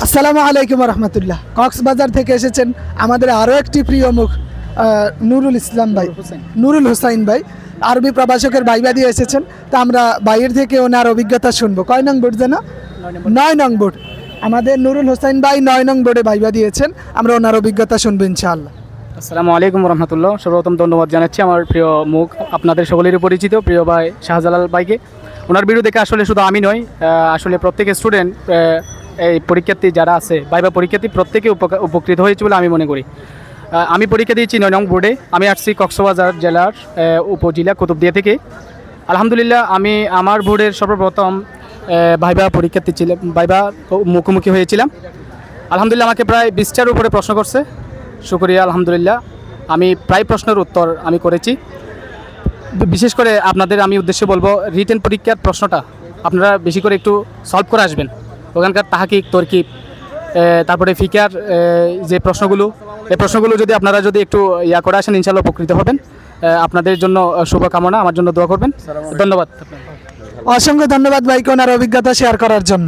আসসালামু আলাইকুম রহমতুল্লাহ। কক্সবাজার থেকে এসেছেন আমাদের আরও একটি প্রিয় মুখ নুরুল ইসলাম ভাই, নুরুল হোসাইন ভাই, আরবি প্রভাষকের ভাইবা দিয়ে এসেছেন। তা আমরা বাইরের থেকে ওনার অভিজ্ঞতা শুনবো। কয় নং বোর্ড যেন? 9 নং বোর্ড। আমাদের নুরুল হোসাইন ভাই 9 নং বোর্ডে ভাইবা দিয়েছেন, আমরা ওনার অভিজ্ঞতা শুনবো ইনশাআল্লাহ। আসসালামু আলাইকুম রহমতুল্লাহ। সর্বপ্রথম ধন্যবাদ জানাচ্ছি আমার প্রিয় মুখ, আপনাদের সকলেরই পরিচিত প্রিয় ভাই শাহজালাল ভাইকে। ওনার ভিডিও দেখে আসলে শুধু আমি নই, আসলে প্রত্যেক স্টুডেন্ট, এই পরীক্ষার্থী যারা আছে ভাইবা পরীক্ষার্থী প্রত্যেকে উপকৃত হয়েছে বলে আমি মনে করি। আমি পরীক্ষা দিয়েছি 9 নং বোর্ডে। আমি আসছি কক্সবাজার জেলার উপজেলা কুতুবদিয়া থেকে। আলহামদুলিল্লাহ আমি আমার বোর্ডের সর্বপ্রথম ভাইবা পরীক্ষার্থী ছিলাম, ভাইবা মুখোমুখি হয়েছিলাম। আলহামদুলিল্লাহ আমাকে প্রায় 20টার উপরে প্রশ্ন করছে। শুকরিয়া আলহামদুলিল্লাহ, আমি প্রায় প্রশ্নের উত্তর আমি করেছি। বিশেষ করে আপনাদের আমি উদ্দেশ্যে বলবো, রিটেন পরীক্ষার প্রশ্নটা আপনারা বেশি করে একটু সলভ করে আসবেন। ওখানকার তাহাকিক তরকিব, তারপরে ফিকার যে প্রশ্নগুলো, এই প্রশ্নগুলো যদি আপনারা যদি একটু করে আসেন ইনশাআল্লাহ উপকৃত হবেন। আপনাদের জন্য শুভকামনা, আমার জন্য দোয়া করবেন। ধন্যবাদ। অসংখ্য ধন্যবাদ ভাইকে ওনার অভিজ্ঞতা শেয়ার করার জন্য।